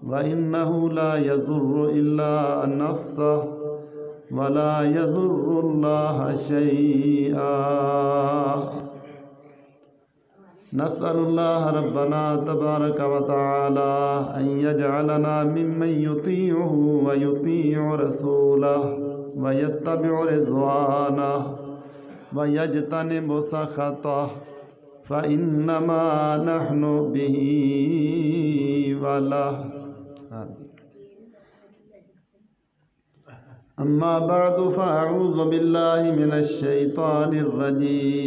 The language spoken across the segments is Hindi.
व इन्नहु ला यज़ुर्रु इल्ला नफ्सह वला यज़ुर्रुल्लाह शैआ। नस्अलुल्लाह रब्बना तबारक व तआला अन यजअलना मिम्मन युतीउहु व युतीउ रसूलहु व यत्तबिउ रिज़वानहु व यज्तनिबु सख़तहु फ़इन्नमा नहनु बिही वलहु। अम्मा बअदु फ़अऊज़ु बिल्लाहि मिनश शैतानिर रजीम।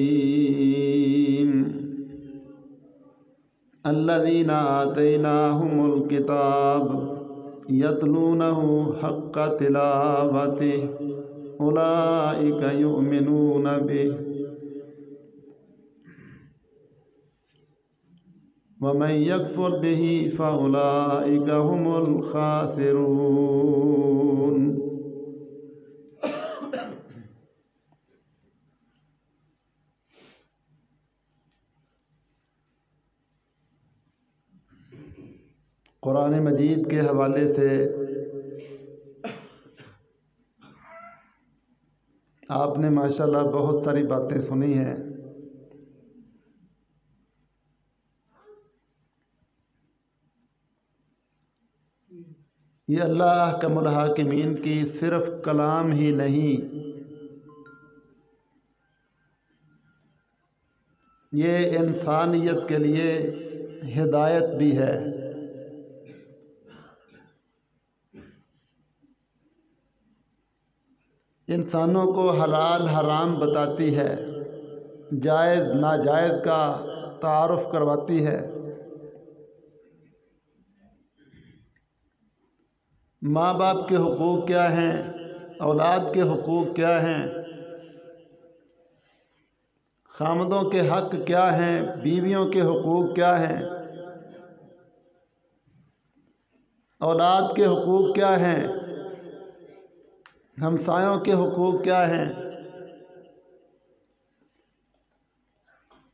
अल्लज़ीना आतैनाहुमुल किताब यतलूनहु हक़्क़ तिलावतिहि उलाइका युमिनून बिहि व मन यकफुर बिही फ़उलाइका हुमुल खासिरून। कुरान मजीद के हवाले से आपने माशाल्लाह बहुत सारी बातें सुनी हैं। ये अल्लाह अहकमुल हाकिमीन की सिर्फ कलाम ही नहीं, ये इंसानियत के लिए हिदायत भी है। इंसानों को हलाल हराम बताती है, जायज़ नाजायज़ का तारुफ करवाती है। माँ बाप के हुकूक क्या हैं, औलाद के हुकूक क्या हैं, खामदों के हक़ क्या हैं, बीवियों के हुकूक क्या हैं, औलाद के हुकूक क्या हैं, हमसायों के हुकूक क्या हैं,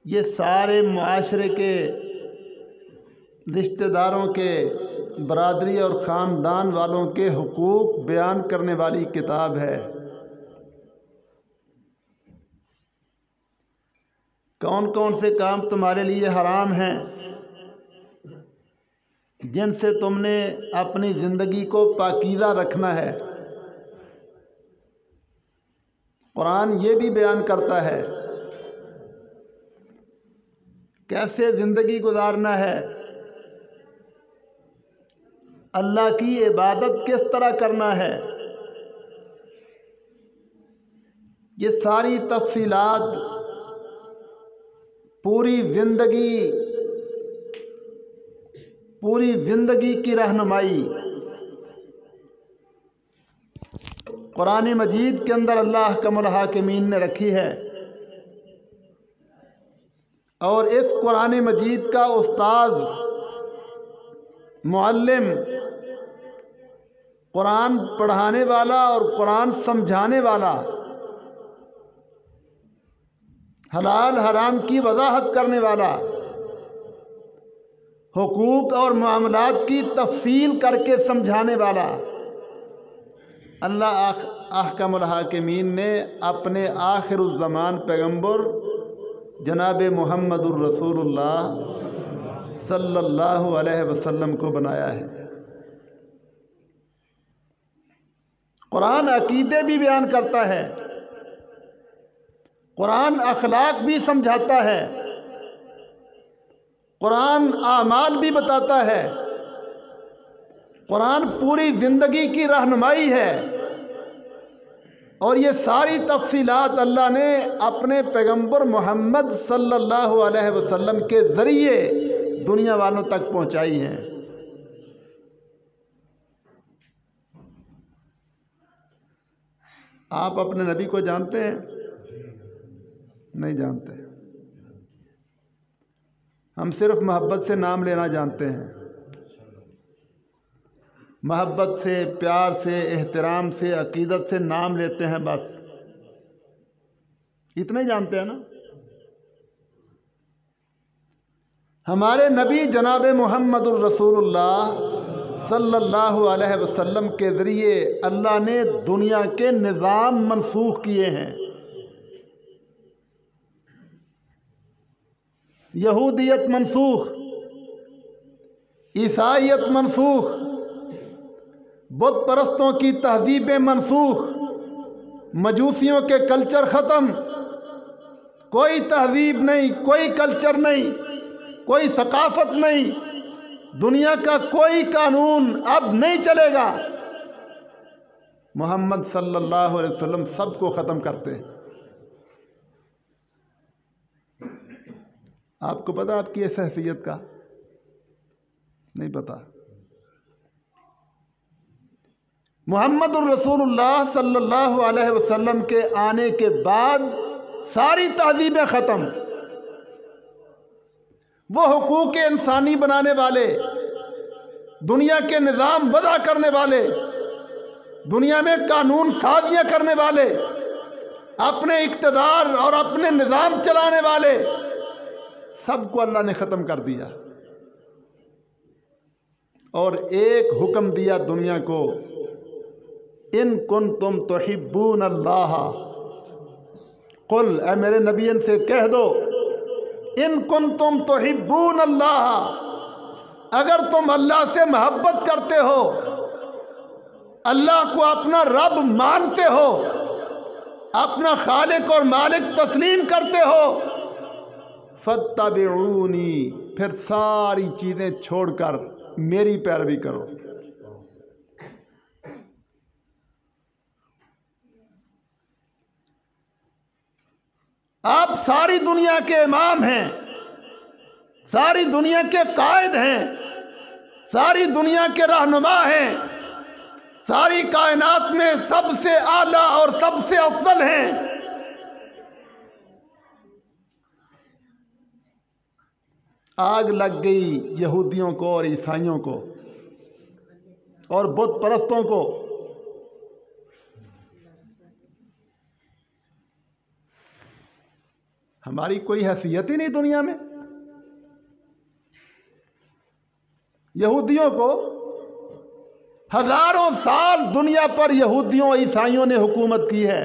ये सारे मुआशरे के रिश्तेदारों के, बरादरी और ख़ानदान वालों के हुकूक बयान करने वाली किताब है। कौन कौन से काम तुम्हारे लिए हराम हैं, जिनसे तुमने अपनी ज़िंदगी को पाकीज़ा रखना है। कुरान ये भी बयान करता है कैसे ज़िंदगी गुजारना है, अल्लाह की इबादत किस तरह करना है। ये सारी तफसीलात, पूरी ज़िंदगी की रहनुमाई कुरान मजीद के अंदर अल्लाह अहकमुल हाकिमीन ने रखी है। और इस कुरान मजीद का उस्ताद, मुअल्लिम, कुरान पढ़ाने वाला और कुरान समझाने वाला, हलाल हराम की वजाहत करने वाला, हुकूक और मामलात की तफसील करके समझाने वाला अल्लाह अहकमुल हाकिमीन ने अपने आखिरुज़्ज़मान पैगंबर जनाब मुहम्मदुर रसूलुल्लाह सल्लल्लाहु अलैहि वसल्लम को बनाया है। कुरान अकीदे भी बयान करता है, कुरान अखलाक भी समझाता है, कुरान आमाल भी बताता है, कुरान पूरी ज़िंदगी की रहनुमाई है। और ये सारी तफसीलात अल्लाह ने अपने पैगंबर मोहम्मद सल्लल्लाहु अलैहि वसल्लम के ज़रिए दुनिया वालों तक पहुँचाई हैं। आप अपने नबी को जानते हैं? नहीं जानते। हम सिर्फ मोहब्बत से नाम लेना जानते हैं, मोहब्बत से, प्यार से, एहतराम से, अकीदत से नाम लेते हैं, बस इतना ही जानते हैं ना। हमारे नबी जनाब मुहम्मदुर रसूलुल्लाह सल्लल्लाहु अलैहि वसल्लम के ज़रिए अल्लाह ने दुनिया के निज़ाम मनसूख किए हैं। यहूदियत मनसूख, ईसाईयत मनसूख, बुत परस्तों की तहजीबें मनसूख, मजूसियों के कल्चर ख़त्म, कोई तहजीब नहीं, कोई कल्चर नहीं, कोई सकाफत नहीं, दुनिया का कोई कानून अब नहीं चलेगा। मोहम्मद सल्लल्लाहु अलैहि वसल्लम सबको ख़त्म करते हैं। आपको पता आपकी इस हैसियत का? नहीं पता। मुहम्मदुर रसूलुल्लाह सल्लल्लाहु अलैहि वसल्लम के आने के बाद सारी तहजीबें ख़त्म। वो हुकूक इंसानी बनाने वाले, दुनिया के निज़ाम वज़ा करने वाले, दुनिया में कानून साजियाँ करने वाले, अपने इक़्तिदार और अपने निज़ाम चलाने वाले, सबको अल्लाह ने ख़त्म कर दिया और एक हुक्म दिया दुनिया को, इन कुन्तुम तुहिब्बून अल्लाह, कुल, ऐ मेरे नबियन से कह दो, इन कुन्तुम तुहिब्बून अल्लाह, अगर तुम अल्लाह से मोहब्बत करते हो, अल्लाह को अपना रब मानते हो, अपना खालिक और मालिक तस्लीम करते हो, फत्तबिऊनी, फिर सारी चीज़ें छोड़कर मेरी पैरवी करो। आप सारी दुनिया के इमाम हैं, सारी दुनिया के कायद हैं, सारी दुनिया के रहनुमा हैं, सारी कायनात में सबसे आला और सबसे अफजल हैं। आग लग गई यहूदियों को और ईसाइयों को और बुत परस्तों को। हमारी कोई हैसियत ही नहीं दुनिया में। यहूदियों को हजारों साल दुनिया पर यहूदियों ईसाइयों ने हुकूमत की है।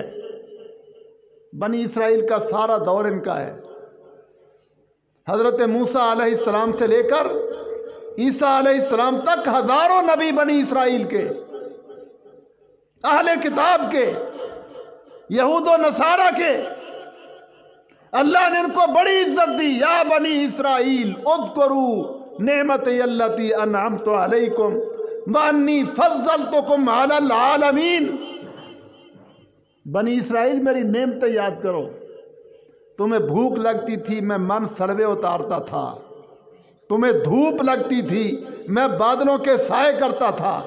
बनी इसराइल का सारा दौर इनका है। हज़रत मूसा अलैहिस्सलाम से लेकर ईसा अलैहिस्सलाम तक हजारों नबी बनी इसराइल के, अहले किताब के, यहूद व नसारा के। अल्लाह ने इनको बड़ी इज्जत दी। या बनी इसराइल उज़्कुरू नेमती अल्लती अनअमतु अलैकुम व अन्नी फज़्ज़लतुकुम अलल आलमीन। बनी इसराइल, मेरी नेमतें याद करो। तुम्हें भूख लगती थी, मैं मन सलवे उतारता था। तुम्हें धूप लगती थी, मैं बादलों के साए करता था।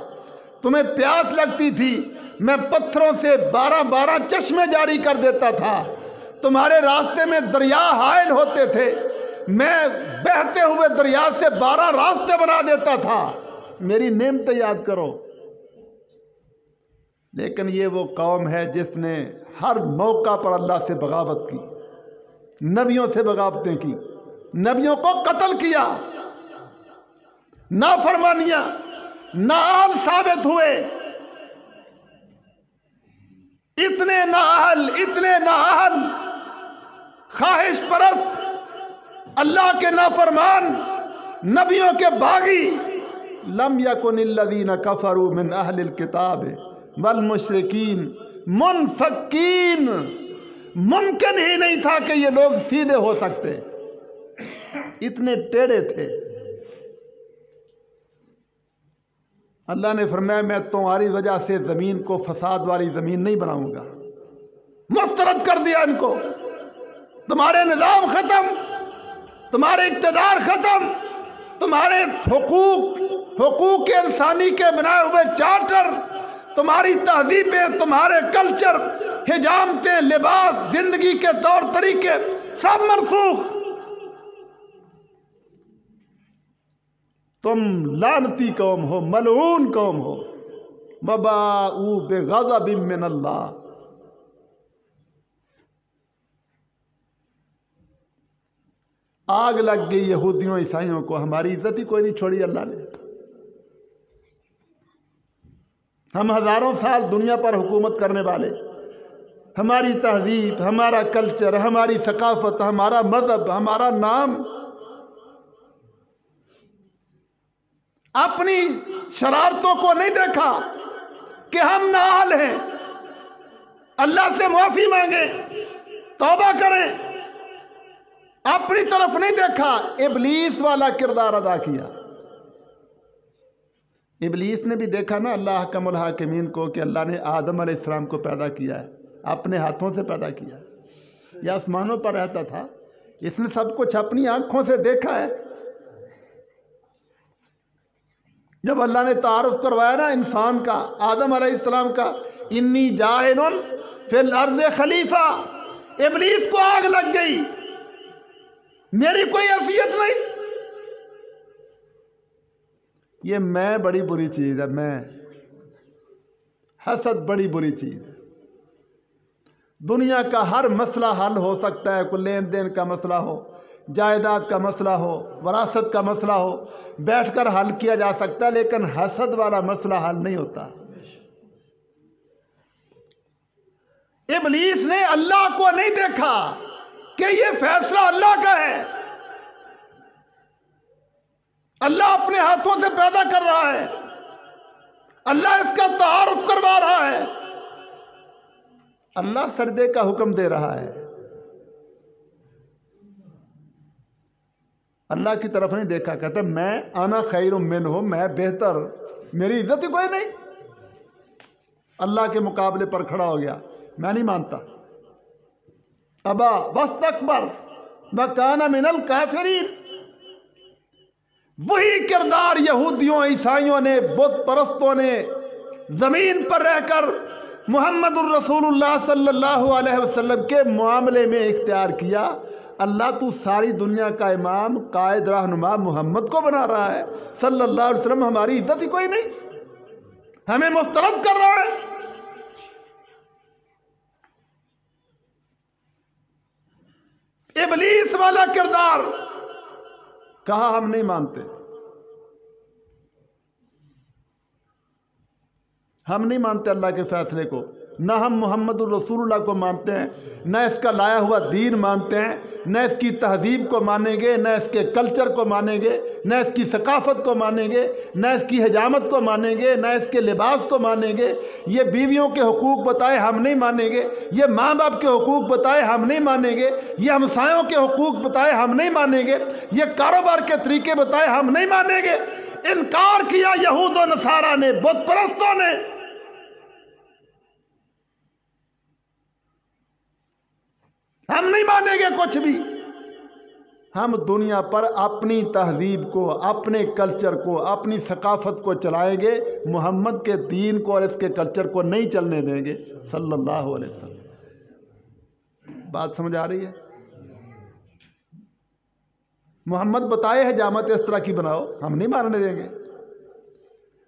तुम्हें प्यास लगती थी, मैं पत्थरों से 12-12 चश्मे जारी कर देता था। तुम्हारे रास्ते में दरिया हायल होते थे, मैं बहते हुए दरिया से 12 रास्ते बना देता था। मेरी नेमतें याद करो। लेकिन ये वो कौम है जिसने हर मौका पर अल्लाह से बगावत की, नबियों से बगावतें की, नबियों को कत्ल किया, नाफरमानियां, नाअहल साबित हुए। इतने नाअहल, ख्वाहिश परस्त, अल्लाह के नाफरमान, नबियों के बागी। लम यकुनिल्लज़ीना कफ़रू मिन अहलिल किताब वल मुशरिकीन मुनफ़क्कीन। मुमकिन ही नहीं था कि ये लोग सीधे हो सकते, इतने टेढ़े थे। अल्लाह ने फरमाया, मैं तुम्हारी वजह से ज़मीन को फसाद वाली ज़मीन नहीं बनाऊंगा। मुस्तरद कर दिया इनको। तुम्हारे निज़ाम ख़त्म, तुम्हारे इक़्तिदार ख़त्म, तुम्हारे हुकूक इंसानी के बनाए हुए चार्टर, तुम्हारी तहजीबें, तुम्हारे कल्चर, हिजामतें, लिबास, जिंदगी के तौर तरीके सब मनसूख। तुम लानती कौम हो, मलऊन कौम हो। वबाऊ बिग़ज़बिन मिनल्लाह। आग लग गई यहूदियों ईसाइयों को। हमारी इज्जत ही कोई नहीं छोड़ी अल्लाह ने। हम हज़ारों साल दुनिया पर हुकूमत करने वाले, हमारी तहजीब, हमारा कल्चर, हमारी सकाफत, हमारा मज़हब, हमारा नाम, अपनी शरारतों को नहीं देखा कि हम नाअहल हैं। अल्लाह से माफ़ी मांगे, तौबा करें, अपनी तरफ नहीं देखा, इब्लीस वाला किरदार अदा किया। इब्लीस ने भी देखा ना अल्लाह हकमुल हाकिमीन को कि अल्लाह ने आदम अलैहिस्सलाम को पैदा किया है, अपने हाथों से पैदा किया। यह आसमानों पर रहता था, इसने सब कुछ अपनी आंखों से देखा है। जब अल्लाह ने तारुफ करवाया ना इंसान का, आदम अलैहिस्सलाम का, इन्नी जाइलुन फिल अर्ज़ खलीफा, इब्लीस को आग लग गई, मेरी कोई हैसियत नहीं। ये मैं बड़ी बुरी चीज़ है, मैं, हसद बड़ी बुरी चीज़ है। दुनिया का हर मसला हल हो सकता है, कोई लेन देन का मसला हो, जायदाद का मसला हो, वरासत का मसला हो, बैठकर हल किया जा सकता है, लेकिन हसद वाला मसला हल नहीं होता। इब्लीस ने अल्लाह को नहीं देखा कि ये फैसला अल्लाह का है, अल्लाह अपने हाथों से पैदा कर रहा है, अल्लाह इसका तारुफ करवा रहा है, अल्लाह सजदे का हुक्म दे रहा है। अल्लाह की तरफ नहीं देखा, कहते मैं आना खैरुम मिन्हु, मैं बेहतर, मेरी इज्जत ही कोई नहीं। अल्लाह के मुकाबले पर खड़ा हो गया, मैं नहीं मानता। अबा वस्तकबर व काना मिनल काफिरीन। वही किरदार यहूदियों, ईसाइयों ने, बुत परस्तों ने जमीन पर रहकर मुहम्मदुर रसूलुल्लाह सल्लल्लाहु अलैहि वसल्लम के मामले में इख्तियार किया। अल्लाह तू सारी दुनिया का इमाम, कायद, रहनुमा मोहम्मद को बना रहा है सल्लल्लाहु अलैहि वसल्लम, हमारी इज्जत ही कोई नहीं, हमें मुस्तरद कर रहा है। इब्लीस वाला किरदार, कहा हम नहीं मानते, हम नहीं मानते अल्लाह के फैसले को, ना हम मुहम्मदुर रसूलुल्लाह को मानते हैं, न इसका लाया हुआ दीन मानते हैं, न इसकी तहजीब को मानेंगे, न इसके कल्चर को मानेंगे, न इसकी सकाफत को मानेंगे, न इसकी हजामत को मानेंगे, न इसके लिबास को मानेंगे। ये बीवियों के हुकूक बताए हम नहीं मानेंगे, ये माँ बाप के हुकूक बताए हम नहीं मानेंगे, ये हमसायों के हुकूक बताए हम नहीं मानेंगे, ये कारोबार के तरीके बताए हम नहीं मानेंगे। इनकार किया यहूद और नसारा ने, बुत परस्तों ने। हम नहीं मानेंगे कुछ भी। हम दुनिया पर अपनी तहजीब को, अपने कल्चर को, अपनी सकाफत को चलाएंगे, मोहम्मद के दीन को और इसके कल्चर को नहीं चलने देंगे सल्लल्लाहु अलैहि वसल्लम। बात समझ आ रही है? मोहम्मद बताए है जामत इस तरह की बनाओ, हम नहीं मानने देंगे।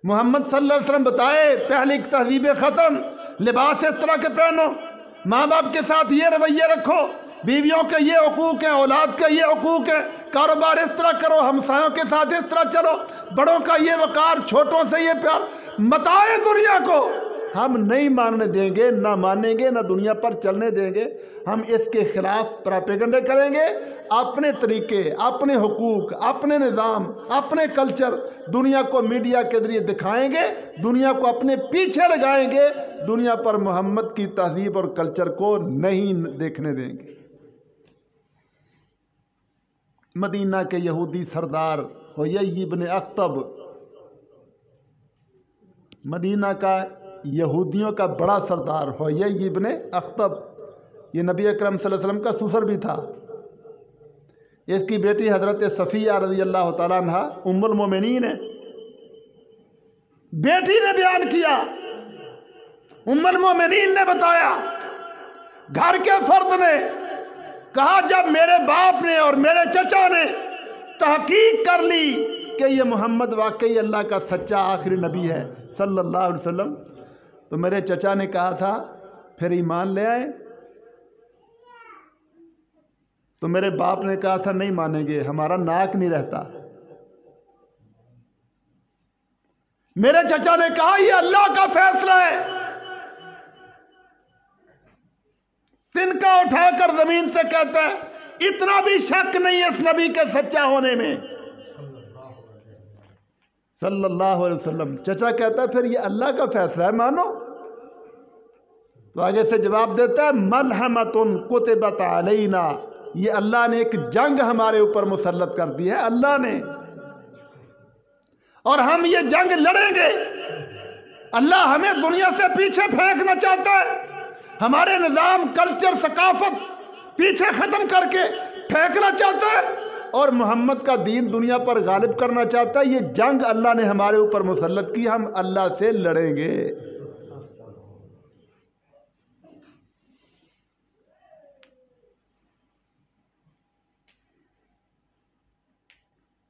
मोहम्मद सल्लल्लाहु अलैहि वसल्लम बताए पहली तहजीब ख़त्म, लिबास इस तरह के पहनो, माँ बाप के साथ ये रवैये रखो, बीवियों के ये हुकूक हैं, औलाद के ये हुकूक हैं, कारोबार इस तरह करो, हमसायों के साथ इस तरह चलो, बड़ों का ये वकार, छोटों से ये प्यार, बताए दुनिया को। हम नहीं मानने देंगे, ना मानेंगे, ना दुनिया पर चलने देंगे। हम इसके खिलाफ प्रोपेगेंडा करेंगे, अपने तरीके, अपने हुकूक, अपने निज़ाम, अपने कल्चर दुनिया को मीडिया के जरिए दिखाएंगे, दुनिया को अपने पीछे लगाएंगे, दुनिया पर मोहम्मद की तहजीब और कल्चर को नहीं देखने देंगे। मदीना के यहूदी सरदार हुयई इब्न अख्तब, मदीना का यहूदियों का बड़ा सरदार हुयई इब्न अख्तब, ये नबी अकरम सल्लल्लाहु अलैहि वसल्लम का ससुर भी था। इसकी बेटी हज़रत सफ़िया रज़ी अल्लाह तआला अन्हा उम्मुल मोमिनीन है। बेटी ने बयान किया, उम्मुल मोमिनीन ने बताया, घर के फर्द ने कहा, जब मेरे बाप ने और मेरे चचा ने तहकीक कर ली कि ये मोहम्मद वाकई अल्लाह का सच्चा आखिरी नबी है सल्लल्लाहु अलैहि वसल्लम, तो मेरे चचा ने कहा था फिर ईमान ले आए। तो मेरे बाप ने कहा था नहीं मानेंगे, हमारा नाक नहीं रहता। मेरे चचा ने कहा ये अल्लाह का फैसला है। तिनका उठाकर जमीन से कहता है इतना भी शक नहीं है इस नबी के सच्चा होने में, सल्लल्लाहु अलैहि वसल्लम। चचा कहता है फिर ये अल्लाह का फैसला है, मानो। तो आगे से जवाब देता है मलहमतुन कुतिबत अलैना, ये अल्लाह ने एक जंग हमारे ऊपर मुसल्लत कर दी है, अल्लाह ने, और हम ये जंग लड़ेंगे। अल्लाह हमें दुनिया से पीछे फेंकना चाहता है, हमारे निज़ाम, कल्चर, सकाफत पीछे ख़त्म करके फेंकना चाहता है, और मोहम्मद का दीन दुनिया पर गालिब करना चाहता है। ये जंग अल्लाह ने हमारे ऊपर मुसल्लत की, हम अल्लाह से लड़ेंगे।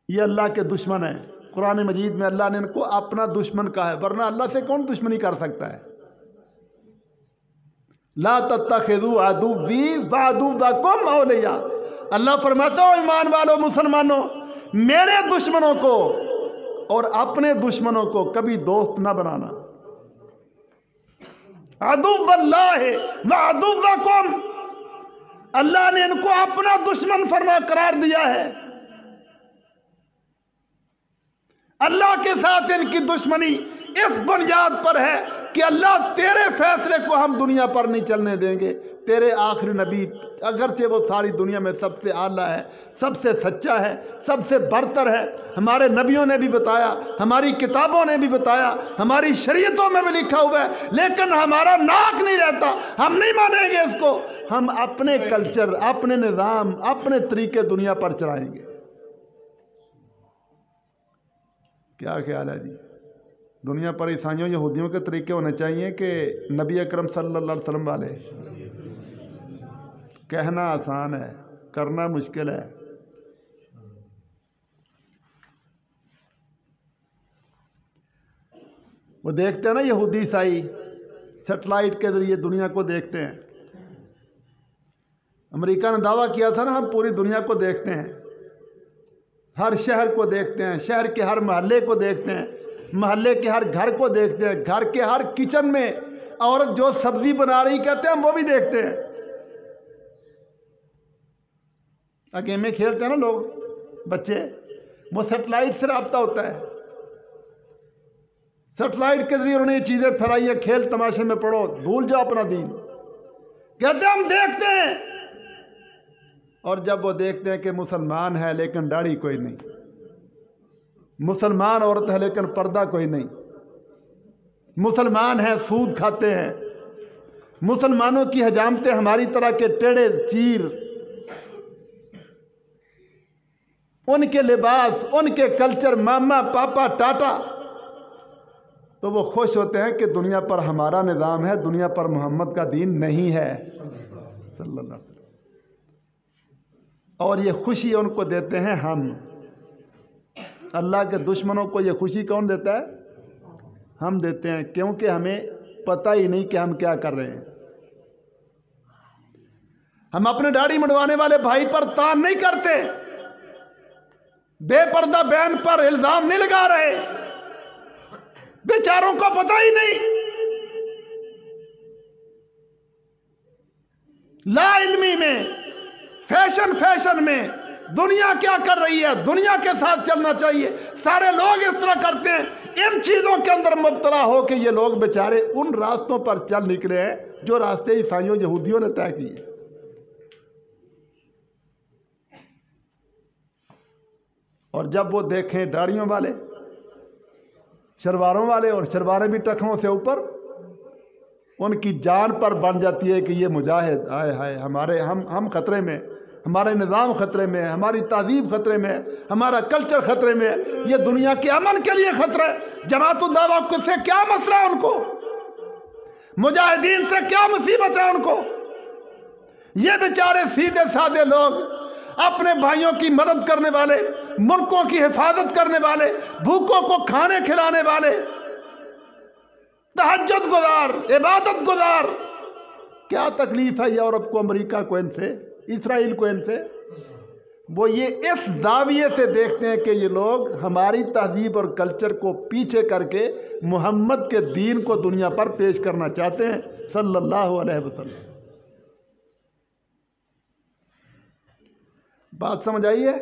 ये अल्लाह के दुश्मन है। कुरान मजीद में अल्लाह ने इनको अपना दुश्मन कहा है, वरना अल्लाह से कौन दुश्मनी कर सकता है। ला तत्तखिज़ू अदुव्वी व अदुव्वकुम औलिया, अल्लाह फरमाता हो ईमान वालों, मुसलमानों, मेरे दुश्मनों को और अपने दुश्मनों को कभी दोस्त ना बनाना। अदुव्वल्लाहि व अदुव्वकुम, अल्लाह ने इनको अपना दुश्मन फरमा करार दिया है। अल्लाह के साथ इनकी दुश्मनी इस बुनियाद पर है कि अल्लाह तेरे फैसले को हम दुनिया पर नहीं चलने देंगे। तेरे आखिरी नबी, अगरचे वो सारी दुनिया में सबसे आला है, सबसे सच्चा है, सबसे बरतर है, हमारे नबियों ने भी बताया, हमारी किताबों ने भी बताया, हमारी शरीयतों में भी लिखा हुआ है, लेकिन हमारा नाक नहीं रहता, हम नहीं मानेंगे इसको। हम अपने कल्चर, अपने निज़ाम, अपने तरीके दुनिया पर चलाएंगे। क्या ख्याल है जी? दुनिया पर ईसाइयों, यहूदियों के तरीके होने चाहिए कि नबी अकरम सल्लल्लाहु अलैहि वसल्लम वाले? कहना आसान है, करना मुश्किल है। वो देखते हैं ना यहूदी ईसाई, सैटेलाइट के जरिए दुनिया को देखते हैं। अमेरिका ने दावा किया था ना, हम पूरी दुनिया को देखते हैं, हर शहर को देखते हैं, शहर के हर मोहल्ले को देखते हैं, मोहल्ले के हर घर को देखते हैं, घर के हर किचन में औरत जो सब्जी बना रही कहते हैं हम वो भी देखते हैं। गेमें खेलते हैं ना लोग, बच्चे, वो सैटेलाइट से रब्ता होता है। सैटेलाइट के जरिए उन्होंने ये चीज़ें फैलाई है, खेल तमाशे में पड़ो, भूल जाओ अपना दीन, कहते हैं हम देखते हैं। और जब वो देखते हैं कि मुसलमान है लेकिन दाढ़ी कोई नहीं, मुसलमान औरत है लेकिन पर्दा कोई नहीं, मुसलमान है सूद खाते हैं, मुसलमानों की हजामतें हमारी तरह के टेढ़े चीर, उनके लिबास, उनके कल्चर, मामा पापा टाटा, तो वो खुश होते हैं कि दुनिया पर हमारा निज़ाम है, दुनिया पर मोहम्मद का दीन नहीं है सल्लल्लाहु अलैहि वसल्लम। और ये खुशी उनको देते हैं हम। अल्लाह के दुश्मनों को ये खुशी कौन देता है? हम देते हैं, क्योंकि हमें पता ही नहीं कि हम क्या कर रहे हैं। हम अपने दाढ़ी मुंडवाने वाले भाई पर तान नहीं करते, बेपर्दा बहन पर इल्जाम नहीं लगा रहे, बेचारों को पता ही नहीं। ला इल्मी में, फैशन में दुनिया क्या कर रही है, दुनिया के साथ चलना चाहिए। सारे लोग इस तरह करते हैं, इन चीज़ों के अंदर मुब्तला हो कि ये लोग बेचारे उन रास्तों पर चल निकले हैं जो रास्ते ईसाइयों, यहूदियों ने तय किए। और जब वो देखें दाढ़ियों वाले, शलवारों वाले, और शलवारें भी टखनों से ऊपर, उनकी जान पर बन जाती है कि ये मुजाहिद, आए हाय, हमारे हम खतरे में, हमारे निज़ाम खतरे में, हमारी तहजीब खतरे में, हमारा कल्चर खतरे में, ये दुनिया के अमन के लिए खतरा है। जमातुल दावा से क्या मसला है उनको, मुजाहिदीन से क्या मुसीबत है उनको? ये बेचारे सीधे साधे लोग, अपने भाइयों की मदद करने वाले, मुल्कों की हिफाजत करने वाले, भूखों को खाने खिलाने वाले, तहज्जुद गुजार, इबादत गुजार। क्या तकलीफ है यूरोप को, अमेरिका को इनसे, इसराइल को इनसे? वो ये इस जाविये से देखते हैं कि ये लोग हमारी तहजीब और कल्चर को पीछे करके मोहम्मद के दीन को दुनिया पर पेश करना चाहते हैं सल्लल्लाहु अलैहि वसल्लम। बात समझ आई है?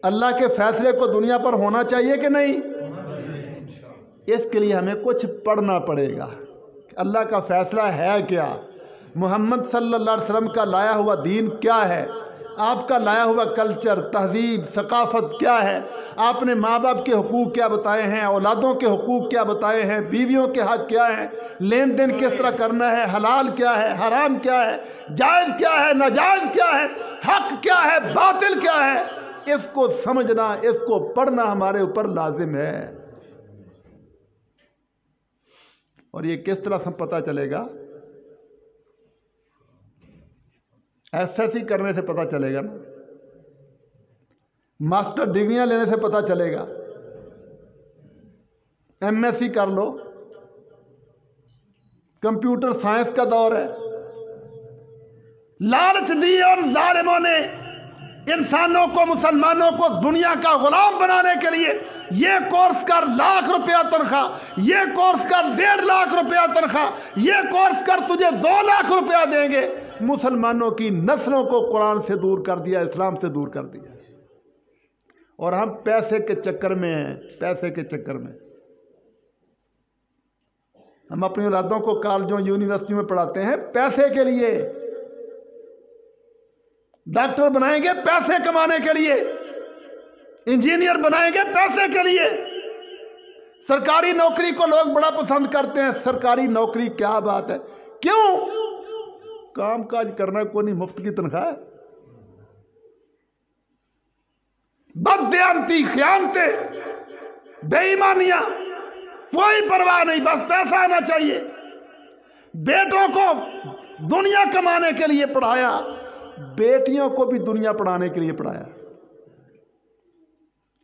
अल्लाह के फैसले को दुनिया पर होना चाहिए कि नहीं? इसके लिए हमें कुछ पढ़ना पड़ेगा। अल्लाह का फैसला है क्या? मोहम्मद सल्लल्लाहु अलैहि वसल्लम का लाया हुआ दीन क्या है? आपका लाया हुआ कल्चर, तहजीब, सकाफ़त क्या है? आपने माँ बाप के हुकूक क्या बताए हैं? औलादों के हुकूक क्या बताए हैं? बीवियों के हक़ क्या हैं? लेन देन किस तरह करना है? हलाल क्या है? हराम क्या है? जायज़ क्या है? नाजायज़ क्या है? हक़ क्या है? बातिल क्या है? इसको समझना, इसको पढ़ना हमारे ऊपर लाजिम है। और ये किस तरह से पता चलेगा? एसएससी करने से पता चलेगा ना, मास्टर डिग्रियां लेने से पता चलेगा, एमएससी कर लो, कंप्यूटर साइंस का दौर है। लालच दी और जालिमों ने इंसानों को, मुसलमानों को दुनिया का गुलाम बनाने के लिए ये कोर्स कर लाख रुपया तनख्वाह, ये कोर्स कर 1.5 लाख रुपया तनख्वाह, ये कोर्स कर तुझे 2 लाख रुपया देंगे। मुसलमानों की नस्लों को कुरान से दूर कर दिया, इस्लाम से दूर कर दिया। और हम पैसे के चक्कर में हैं, पैसे के चक्कर में हम अपनी औलादों को कॉलेजों यूनिवर्सिटी में पढ़ाते हैं पैसे के लिए। डॉक्टर बनाएंगे पैसे कमाने के लिए, इंजीनियर बनाएंगे पैसे के लिए। सरकारी नौकरी को लोग बड़ा पसंद करते हैं। सरकारी नौकरी क्या बात है? क्यों? काम काज करना कोई नहीं, मुफ्त की तनख्वाह है। बददियांती, खयानते, बेईमानियां, कोई परवाह नहीं, बस पैसा आना चाहिए। बेटों को दुनिया कमाने के लिए पढ़ाया, बेटियों को भी दुनिया पढ़ाने के लिए पढ़ाया।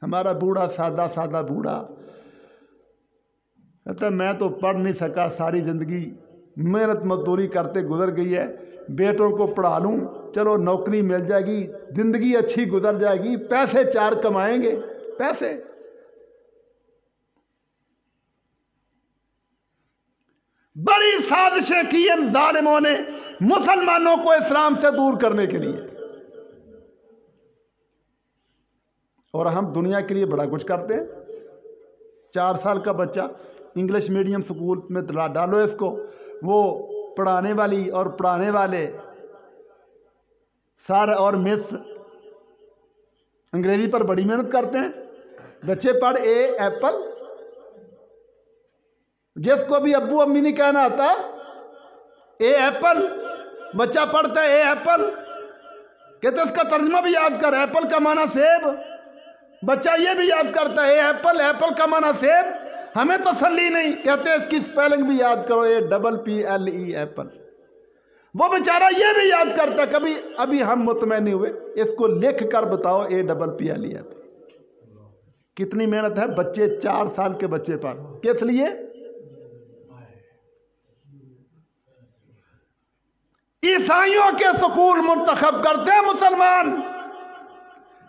हमारा बूढ़ा, सादा सादा बूढ़ा कहता मैं तो पढ़ नहीं सका, सारी जिंदगी मेहनत मजदूरी करते गुजर गई है, बेटों को पढ़ा लूं, चलो नौकरी मिल जाएगी, जिंदगी अच्छी गुजर जाएगी, पैसे 4 कमाएंगे। पैसे बड़ी साजिशें की इन जालिमों ने मुसलमानों को इस्लाम से दूर करने के लिए। और हम दुनिया के लिए बड़ा कुछ करते हैं। 4 साल का बच्चा इंग्लिश मीडियम स्कूल में डालो इसको, वो पढ़ाने वाली और पढ़ाने वाले सर और मिस अंग्रेजी पर बड़ी मेहनत करते हैं। बच्चे पढ़ ए एप्पल, जिसको भी अब्बू अम्मी नहीं कहना आता, ए एप्पल, बच्चा पढ़ता है ए एप्पल, कहते इसका तर्जमा भी याद कर, एप्पल का माना सेब। बच्चा ये भी याद करता है ए एप्पल, एप्पल का माना सेब। हमें तसल्ली नहीं, कहते इसकी स्पेलिंग भी याद करो, APPLE एप्पल। वो बेचारा ये भी याद करता, कभी अभी हम मुतमईन नहीं हुए, इसको लिख कर बताओ APPLE एप्पल। कितनी मेहनत है बच्चे, 4 साल के बच्चे पर। किस लिए? ईसाइयों के स्कूल मुंतखब करते हैं मुसलमान।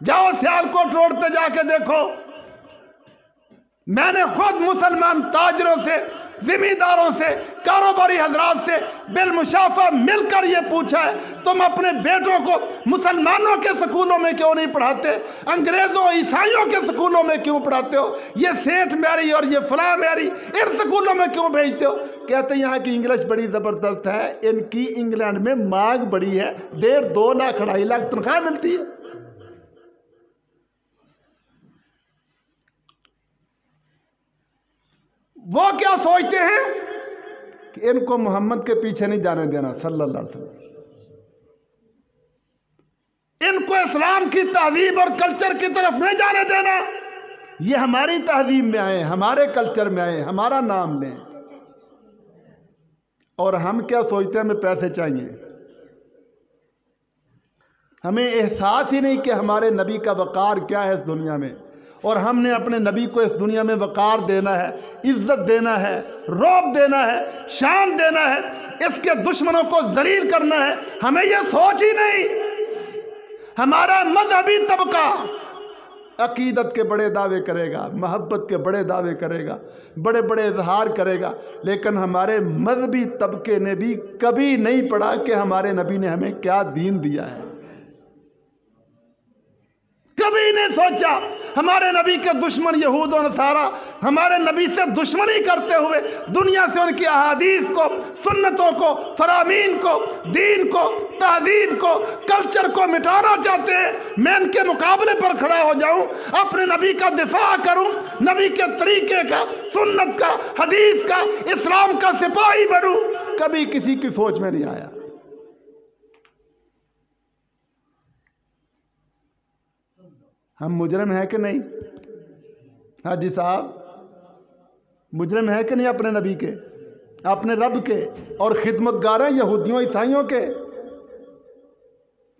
जाओ सियालकोट रोड पे जाके देखो, मैंने खुद मुसलमान ताजरों से, जिम्मेदारों से, कारोबारी हजरात से बिलमुशाफा मिलकर ये पूछा है, तुम अपने बेटों को मुसलमानों के स्कूलों में क्यों नहीं पढ़ाते, अंग्रेजों ईसाइयों के स्कूलों में क्यों पढ़ाते हो? ये सेंट मैरी और ये फला मैरी इन स्कूलों में क्यों भेजते हो? कहते यहाँ की इंग्लिश बड़ी ज़बरदस्त है, इनकी इंग्लैंड में मांग बड़ी है, 1.5, 2 लाख, 2.5 लाख तनख्वाह मिलती है। वो क्या सोचते हैं कि इनको मोहम्मद के पीछे नहीं जाने देना सल्लल्लाहु अलैहि वसल्लम, इनको इस्लाम की तहजीब और कल्चर की तरफ नहीं जाने देना। ये हमारी तहजीब में आए, हमारे कल्चर में आए, हमारा नाम लें। और हम क्या सोचते हैं, हमें पैसे चाहिए। हमें एहसास ही नहीं कि हमारे नबी का वक़ार क्या है इस दुनिया में, और हमने अपने नबी को इस दुनिया में वक़ार देना है, इज्जत देना है, रौब देना है, शान देना है, इसके दुश्मनों को जलील करना है। हमें यह सोच ही नहीं। हमारा मजहबी तबका अकीदत के बड़े दावे करेगा, मोहब्बत के बड़े दावे करेगा, बड़े बड़े इजहार करेगा, लेकिन हमारे मजहबी तबके ने भी कभी नहीं पढ़ा कि हमारे नबी ने हमें क्या दीन दिया है। कभी नहीं सोचा। हमारे नबी के दुश्मन यहूद और नसारा हमारे नबी से दुश्मनी करते हुए दुनिया से उनकी अहादीस को, सुन्नतों को, फरामीन को, दीन को, तहजीब को, कल्चर को मिटाना चाहते हैं। मैं इनके मुकाबले पर खड़ा हो जाऊं, अपने नबी का दिफा करूं, नबी के तरीके का, सुन्नत का, हदीस का, इस्लाम का सिपाही बनूं, कभी किसी की सोच में नहीं आया। हम मुजरिम हैं कि नहीं? हाजी साहब, मुजरिम है कि नहीं अपने नबी के, अपने रब के, और खिदमतगार हैं यहूदियों ईसाइयों के।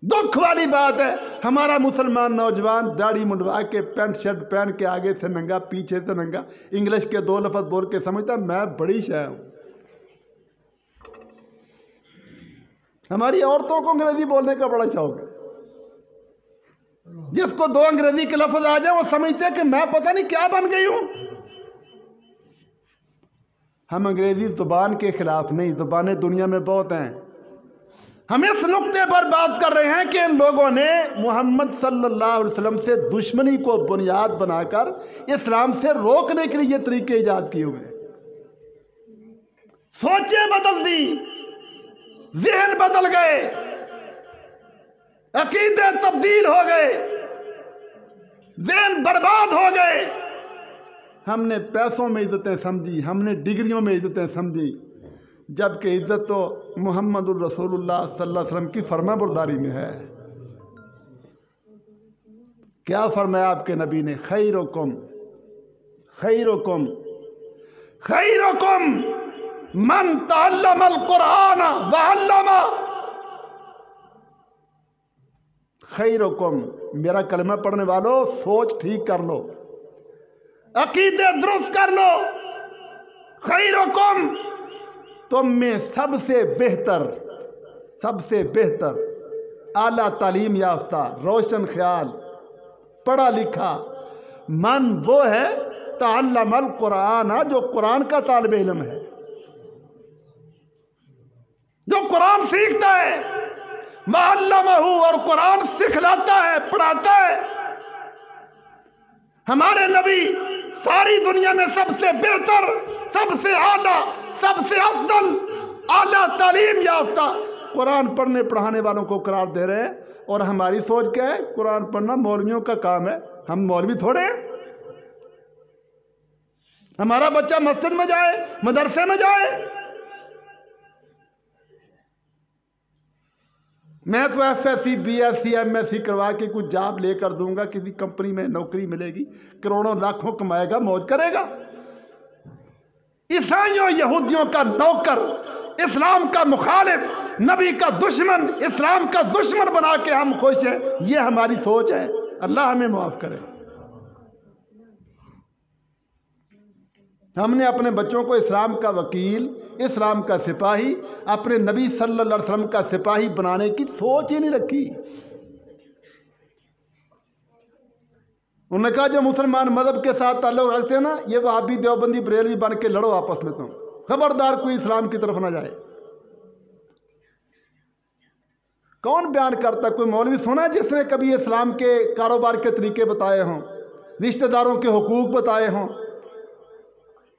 दुख वाली बात है, हमारा मुसलमान नौजवान दाढ़ी मुंडवा के, पैंट शर्ट पहन के, आगे से नंगा पीछे से नंगा, इंग्लिश के 2 लफ्ज़ बोल के समझता मैं बड़ी शय हूं। हमारी औरतों को अंग्रेजी बोलने का बड़ा शौक है। जिसको 2 अंग्रेजी के लफ्ज आ जाए वो समझते हैं कि मैं पता नहीं क्या बन गई हूं। हम अंग्रेजी जुबान के खिलाफ नहीं, जुबानें दुनिया में बहुत हैं। हम इस नुक्ते पर बात कर रहे हैं कि इन लोगों ने मोहम्मद सल्लल्लाहु अलैहि वसल्लम से दुश्मनी को बुनियाद बनाकर इस्लाम से रोकने के लिए ये तरीके ईजाद किए हुए। सोचें बदल दी, ज़हन बदल गए, अकीदे तब्दील हो गए, ज़हन बर्बाद हो गए। हमने पैसों में इज्जतें समझी, हमने डिग्रियों में इज्जतें समझी, जबकि इज्जत तो मुहम्मदुर रसूलुल्लाह सल्लल्लाहु अलैहि वसल्लम की फरमाबरदारी में है। क्या फरमाया आपके नबी ने? खैरुकुम खैरुकुम खैरुकुम मन तअल्लमल कुरान व अल्लमा। खैरुकुम, मेरा कलमा पढ़ने वालों, सोच ठीक कर लो, अकीदे दुरुस्त कर लो। खैरुकुम, तुम में सबसे बेहतर, सबसे बेहतर, आला तालीम याफ्ता, रोशन ख्याल, पढ़ा लिखा मन वो है तअल्लमल कुरान, जो कुरान का तालिब इल्म है, जो कुरान सीखता है, मअल्लमहु, और कुरान सिखलाता है, पढ़ाता है। हमारे नबी सारी दुनिया में सबसे बेहतर, सबसे आला, सबसे अफजल, आला तालीम याफ्ता कुरान पढ़ने पढ़ाने वालों को करार दे रहे हैं। और हमारी सोच क्या है? कुरान पढ़ना मौलवियों का काम है, हम मौलवी थोड़े हैं। हमारा बच्चा मस्जिद में जाए, मदरसे में जाए। मैं तो एफएससी, बीएससी, एमएससी करवा के कुछ जॉब लेकर दूंगा, किसी कंपनी में नौकरी मिलेगी, करोड़ों लाखों कमाएगा, मौज करेगा। ईसाइयों यहूदियों का नौकर, इस्लाम का मुखालिफ, नबी का दुश्मन, इस्लाम का दुश्मन बना के हम खुश हैं। ये हमारी सोच है। अल्लाह हमें माफ करे। हमने अपने बच्चों को इस्लाम का वकील, इस्लाम का सिपाही, अपने नबी सल्लल्लाहु अलैहि वसल्लम का सिपाही बनाने की सोच ही नहीं रखी। उन्होंने कहा जो मुसलमान मजहब के साथ ताल्लुक रखते हैं ना, ये वहाबी, देवबंदी, बरेलवी बन के लड़ो आपस में, तुम खबरदार कोई इस्लाम की तरफ ना जाए। कौन बयान करता? कोई मौलवी सुना जिसने कभी इस्लाम के कारोबार के तरीके बताए हों, रिश्तेदारों के हुकूक बताए हों,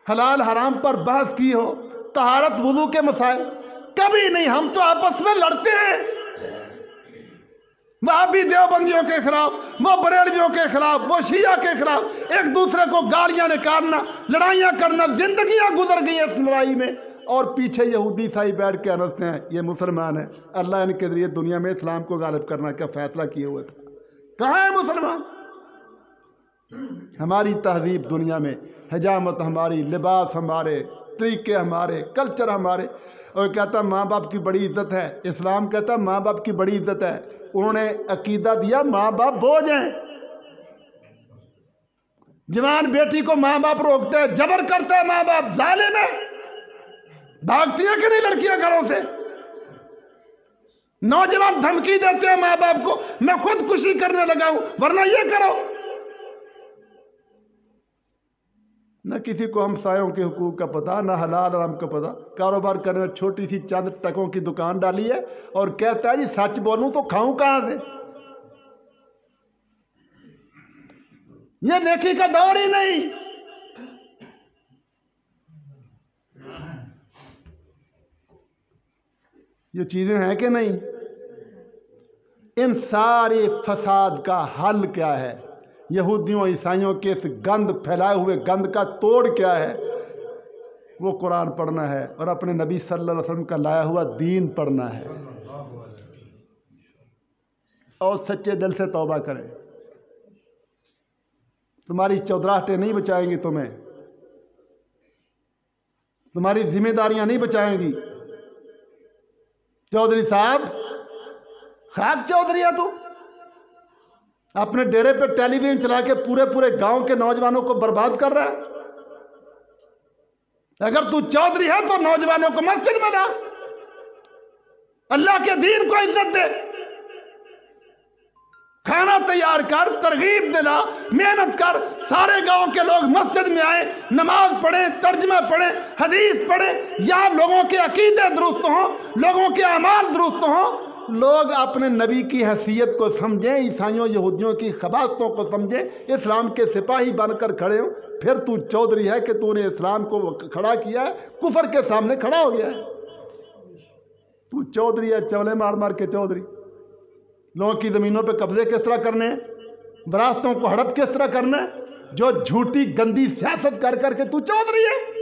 हलाल हराम पर बहस की हो, तहारत वुजू के मसाइल? कभी नहीं। हम तो आपस में लड़ते हैं, वहाबी देवबंदियों के खिलाफ, वो बरेलवियों के खिलाफ, वो शिया के खिलाफ, एक दूसरे को गालियां निकालना, लड़ाइयां करना। जिंदगियां गुजर गई इस लड़ाई में, और पीछे यहूदी ईसाई बैठ के हंसते हैं ये मुसलमान है। अल्लाह इनके जरिए दुनिया में इस्लाम को गालिब करना का फैसला किए हुए था। कहाँ है मुसलमान? हमारी तहजीब दुनिया में, हजामत हमारी, लिबास हमारे, तरीके हमारे, कल्चर हमारे। और कहता माँ बाप की बड़ी इज्जत है। इस्लाम कहता माँ बाप की बड़ी इज्जत है। उन्होंने अकीदा दिया माँ बाप बोझ हैं। जवान बेटी को माँ बाप रोकते हैं, जबर करता है माँ बाप, जालिम है। भागती हैं कि नहीं लड़कियां घरों से? नौजवान धमकी देते हैं माँ बाप को, मैं खुदकुशी करने लगा हूं वरना ये करो। न किसी को हमसायों के हुकूक का पता, न हलाल हराम का पता। कारोबार करने में छोटी सी चंद टकों की दुकान डाली है और कहता है जी सच बोलूं तो खाऊं कहां से। ये नेकी का दौर ही नहीं। ये चीजें हैं कि नहीं? इन सारे फसाद का हल क्या है? यहूदियों ईसाइयों के इस गंद फैलाए हुए गंद का तोड़ क्या है? वो कुरान पढ़ना है और अपने नबी सल्लल्लाहु अलैहि वसल्लम का लाया हुआ दीन पढ़ना है और सच्चे दिल से तौबा करें। तुम्हारी चौधराहटें नहीं बचाएंगी तुम्हें, तुम्हारी जिम्मेदारियां नहीं बचाएंगी। चौधरी साहब, खाक चौधरी है तू, अपने डेरे पे टेलीविजन चला के पूरे पूरे गांव के नौजवानों को बर्बाद कर रहा है। अगर तू चौधरी है तो नौजवानों को मस्जिद में ला, अल्लाह के दीन को इज्जत दे, खाना तैयार कर, तरगीब दिला, मेहनत कर, सारे गांव के लोग मस्जिद में आए, नमाज पढ़े, तर्जमा पढ़े, हदीस पढ़े, या लोगों के अकीदे दुरुस्त हों, लोगों के अमाल दुरुस्त हों, लोग अपने नबी की हैसियत को समझें, ईसाइयों यहूदियों की खबासतों को समझें, इस्लाम के सिपाही बनकर खड़े हों। फिर तू चौधरी है कि तूने इस्लाम को खड़ा किया है, कुफर के सामने खड़ा हो गया है। तू चौधरी है, चवले मार मार के चौधरी। लोगों की ज़मीनों पे कब्जे किस तरह करने हैं, विरासतों को हड़प किस तरह करना है, जो झूठी गंदी सियासत कर करके तू चौधरी है।